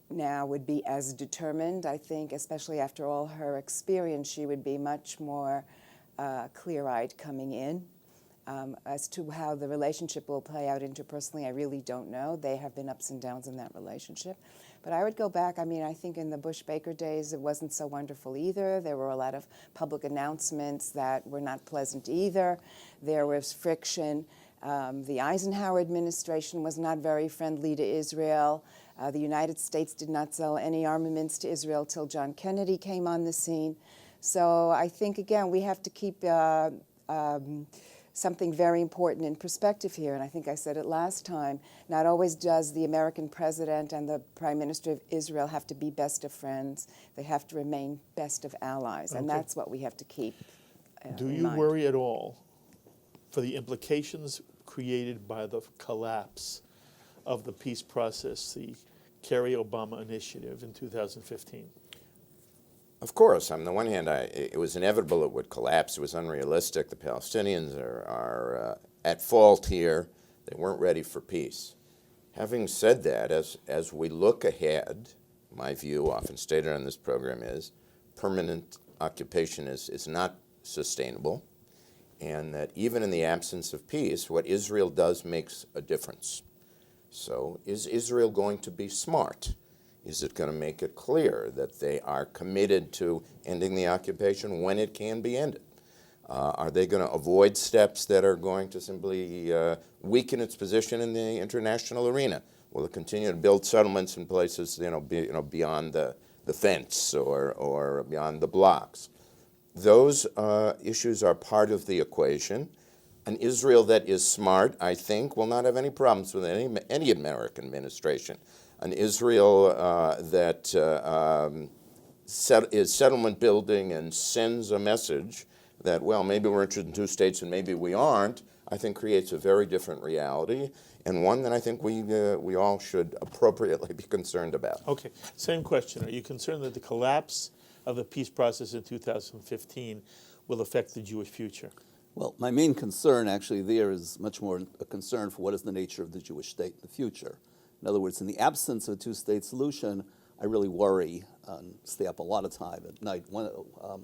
now would be as determined. I think, especially after all her experience, she would be much more clear-eyed coming in. As to how the relationship will play out interpersonally, I really don't know. They have been ups and downs in that relationship. But I would go back, I think in the Bush-Baker days, it wasn't so wonderful either. There were a lot of public announcements that were not pleasant either. There was friction. The Eisenhower administration was not very friendly to Israel. The United States did not sell any armaments to Israel till John Kennedy came on the scene. So I think, again, we have to keep something very important in perspective here, and I think I said it last time. Not always does the American president and the prime minister of Israel have to be best of friends. They have to remain best of allies, and that's what we have to keep Do in you mind. worry at all for the implications created by the collapse of the peace process, the Kerry Obama initiative in 2015? Of course. On the one hand, it was inevitable it would collapse. It was unrealistic. The Palestinians are at fault here. They weren't ready for peace. Having said that, as we look ahead, my view, often stated on this program, is permanent occupation is not sustainable, and that even in the absence of peace, what Israel does makes a difference. So is Israel going to be smart? Is it going to make it clear that they are committed to ending the occupation when it can be ended? Are they going to avoid steps that are going to simply weaken its position in the international arena? Will it continue to build settlements in places beyond the fence or beyond the blocks? Those issues are part of the equation. An Israel that is smart, I think, will not have any problems with any American administration. An Israel that is settlement building and sends a message that, well, maybe we're interested in two states and maybe we aren't, I think creates a very different reality, and one that I think we all should appropriately be concerned about. Okay, same question. Are you concerned that the collapse of the peace process in 2015 will affect the Jewish future? Well, my main concern actually there is much more a concern for what is the nature of the Jewish state in the future. In other words, in the absence of a two-state solution, I really worry and stay up a lot of time at night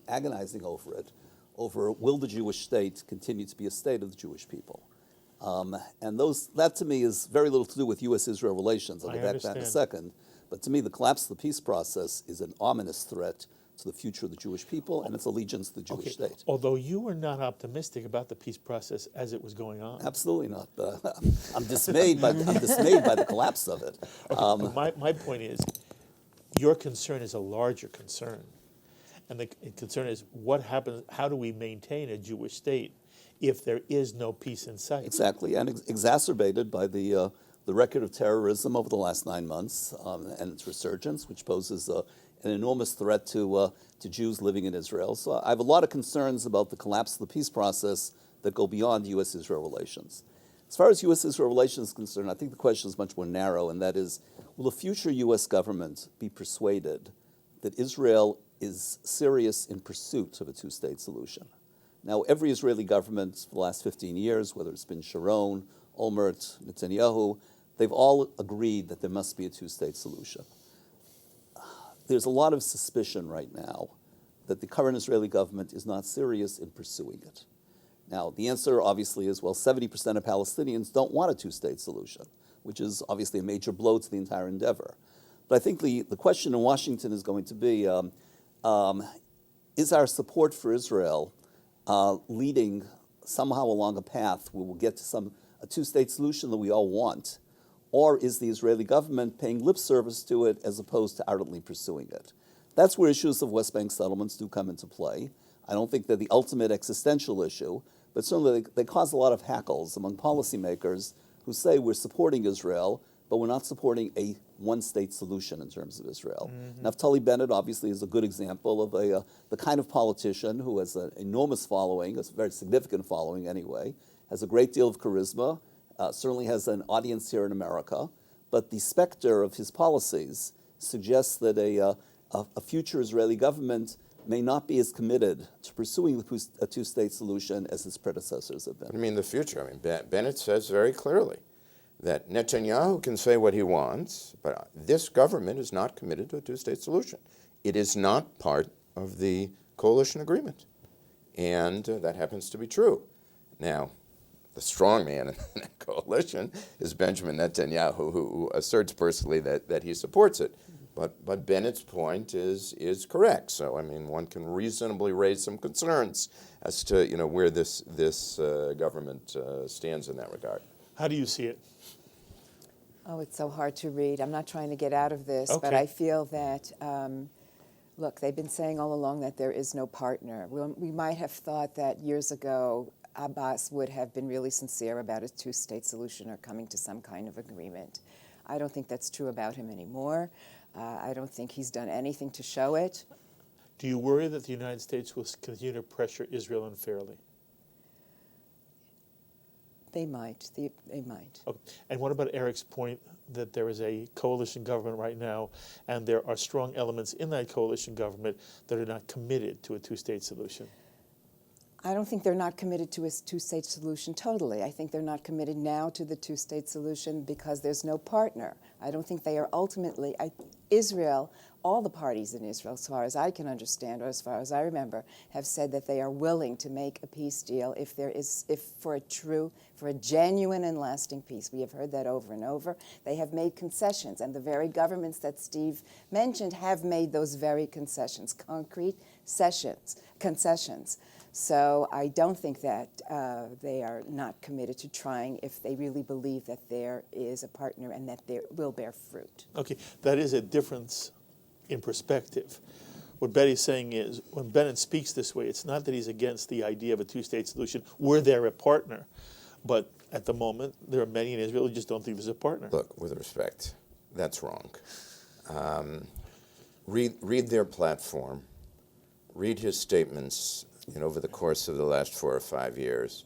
agonizing over it, over will the Jewish state continue to be a state of the Jewish people. And that to me is very little to do with U.S.-Israel relations. I'll get back to that in a second. But to me, the collapse of the peace process is an ominous threat to the future of the Jewish people and its allegiance to the Jewish state. Although you were not optimistic about the peace process as it was going on. Absolutely not. I'm dismayed by the collapse of it. My point is, your concern is a larger concern. And the concern is what happens, how do we maintain a Jewish state if there is no peace in sight. Exactly, and exacerbated by the record of terrorism over the last 9 months and its resurgence, which poses an enormous threat to Jews living in Israel. So I have a lot of concerns about the collapse of the peace process that go beyond U.S.-Israel relations. As far as U.S.-Israel relations is concerned, I think the question is much more narrow, and that is, will a future U.S. government be persuaded that Israel is serious in pursuit of a two-state solution? Now, every Israeli government for the last 15 years, whether it's been Sharon, Olmert, Netanyahu, they've all agreed that there must be a two-state solution. There's a lot of suspicion right now that the current Israeli government is not serious in pursuing it. Now, the answer obviously is, well, 70% of Palestinians don't want a two-state solution, which is obviously a major blow to the entire endeavor. But I think the question in Washington is going to be, is our support for Israel leading somehow along a path where we'll get to a two-state solution that we all want, or is the Israeli government paying lip service to it as opposed to ardently pursuing it? That's where issues of West Bank settlements do come into play. I don't think they're the ultimate existential issue, but certainly they cause a lot of hackles among policymakers who say we're supporting Israel, but we're not supporting a one-state solution in terms of Israel. Mm-hmm. Naftali Bennett obviously is a good example of the kind of politician who has an enormous following, a very significant following anyway, has a great deal of charisma, certainly has an audience here in America, but the specter of his policies suggests that a future Israeli government may not be as committed to pursuing a two-state solution as its predecessors have been. I mean, the future. I mean, Bennett says very clearly that Netanyahu can say what he wants, but this government is not committed to a two-state solution. It is not part of the coalition agreement, and that happens to be true. Now, the strong man in that coalition is Benjamin Netanyahu, who asserts personally that he supports it. But Bennett's point is correct. So I mean, one can reasonably raise some concerns as to where this government stands in that regard. How do you see it? Oh, it's so hard to read. I'm not trying to get out of this, okay. But I feel that, look, they've been saying all along that there is no partner. We might have thought that years ago Abbas would have been really sincere about a two-state solution or coming to some kind of agreement. I don't think that's true about him anymore. I don't think he's done anything to show it. Do you worry that the United States will continue to pressure Israel unfairly? They might. They might. Okay. And what about Eric's point that there is a coalition government right now, and there are strong elements in that coalition government that are not committed to a two-state solution? I don't think they're not committed to a two-state solution totally. I think they're not committed now to the two-state solution because there's no partner. I don't think they are ultimately, Israel, all the parties in Israel, as far as I can understand, or as far as I remember, have said that they are willing to make a peace deal if for a genuine and lasting peace. We have heard that over and over. They have made concessions, and the very governments that Steve mentioned have made those very concessions, concrete concessions. So I don't think that they are not committed to trying if they really believe that there is a partner and that they will bear fruit. Okay, that is a difference in perspective. What Betty's saying is, when Bennett speaks this way, it's not that he's against the idea of a two-state solution. We're there a partner. But at the moment, there are many in Israel who just don't think there's a partner. Look, with respect, that's wrong. Read their platform. Read his statements over the course of the last 4 or 5 years.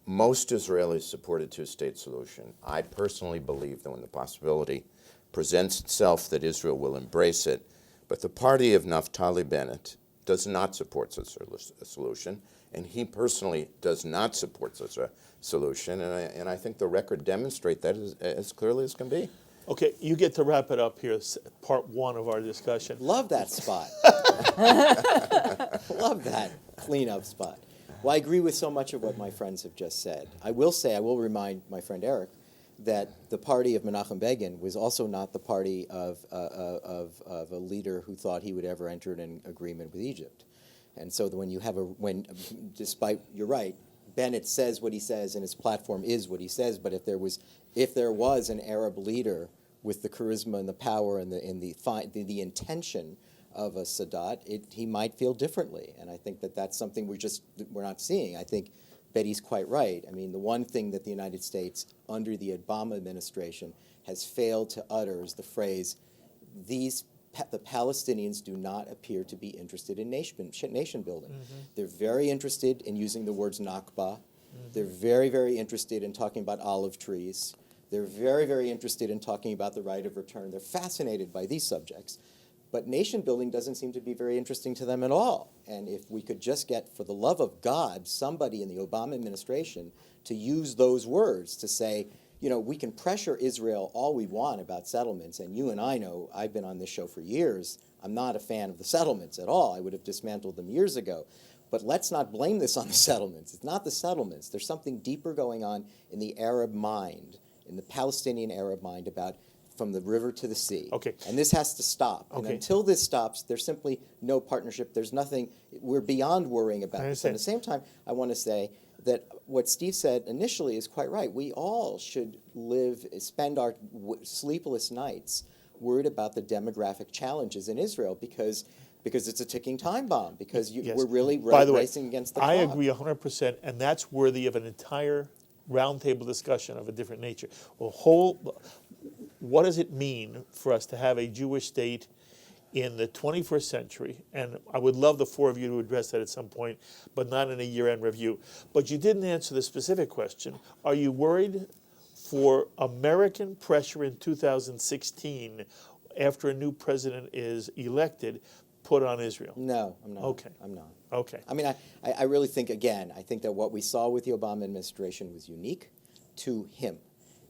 Most Israelis support a two-state solution. I personally believe that when the possibility presents itself that Israel will embrace it, but the party of Naftali Bennett does not support such a solution, and he personally does not support such a solution, and I think the record demonstrates that as clearly as can be. Okay, you get to wrap it up here, part one of our discussion. Love that spot. Love that cleanup spot. Well, I agree with so much of what my friends have just said. I will remind my friend Eric that the party of Menachem Begin was also not the party of a leader who thought he would ever enter an agreement with Egypt. And so despite, you're right, Bennett says what he says and his platform is what he says, but if there was an Arab leader with the charisma and the power and the intention of a Sadat, he might feel differently. And I think that that's something we're not seeing. I think Betty's quite right. I mean, the one thing that the United States, under the Obama administration, has failed to utter is the phrase, the Palestinians do not appear to be interested in nation building. They're very interested in using the words Nakba. They're very, very interested in talking about olive trees. They're very, very interested in talking about the right of return. They're fascinated by these subjects. But nation building doesn't seem to be very interesting to them at all. And if we could just get, for the love of God, somebody in the Obama administration to use those words to say, we can pressure Israel all we want about settlements, and you and I know, I've been on this show for years, I'm not a fan of the settlements at all. I would have dismantled them years ago. But let's not blame this on the settlements. It's not the settlements. There's something deeper going on in the Arab mind, in the Palestinian Arab mind, about from the river to the sea. Okay. And this has to stop. Okay. And until this stops, there's simply no partnership. There's nothing, we're beyond worrying about this. At the same time, I want to say that what Steve said initially is quite right. We all should spend our sleepless nights worried about the demographic challenges in Israel because it's a ticking time bomb, because we're really racing against the clock. I agree 100%, and that's worthy of an entire roundtable discussion of a different nature. What does it mean for us to have a Jewish state in the 21st century? And I would love the four of you to address that at some point, but not in a year-end review. But you didn't answer the specific question. Are you worried for American pressure in 2016, after a new president is elected, put on Israel? No, I'm not. Okay. I'm not. Okay. I mean, I really think, again, I think that what we saw with the Obama administration was unique to him.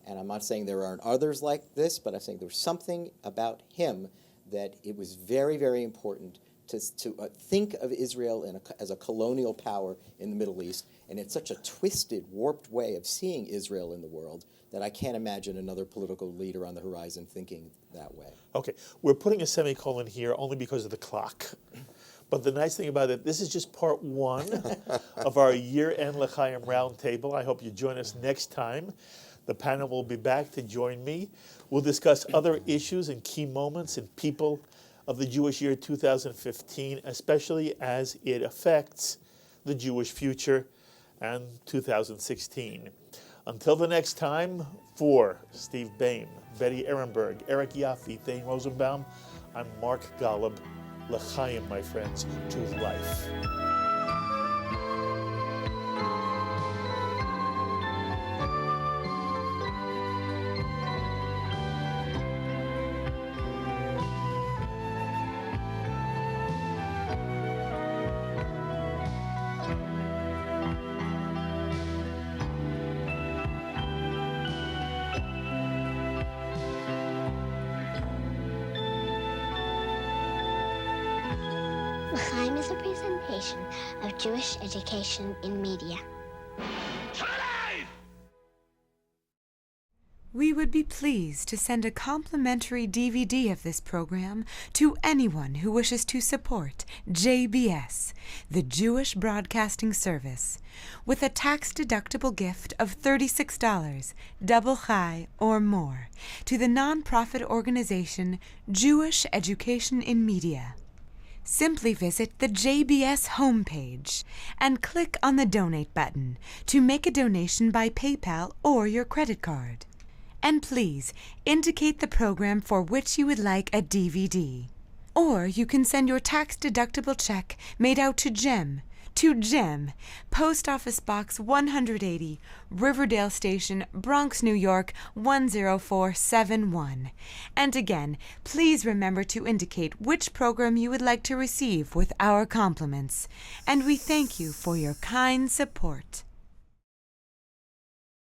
And I'm not saying there aren't others like this, but I'm saying there was something about him that it was very, very important to think of Israel as a colonial power in the Middle East. And it's such a twisted, warped way of seeing Israel in the world that I can't imagine another political leader on the horizon thinking that way. Okay. We're putting a semicolon here only because of the clock. But the nice thing about it, this is just part one of our year-end L'chaim Roundtable. I hope you join us next time. The panel will be back to join me. We'll discuss other issues and key moments and people of the Jewish year 2015, especially as it affects the Jewish future and 2016. Until the next time, for Steve Bayme, Betty Ehrenberg, Eric Yoffie, Thane Rosenbaum, I'm Mark Golub. L'chaim, my friends, to life. L'chaim is a presentation of Jewish education in media. We would be pleased to send a complimentary DVD of this program to anyone who wishes to support JBS, the Jewish Broadcasting Service, with a tax-deductible gift of $36, double chai or more, to the nonprofit organization Jewish Education in Media. Simply visit the JBS homepage and click on the Donate button to make a donation by PayPal or your credit card. And please indicate the program for which you would like a DVD. Or you can send your tax-deductible check made out to GEM, Post Office Box 180, Riverdale Station, Bronx, New York 10471. And again, please remember to indicate which program you would like to receive with our compliments. And we thank you for your kind support.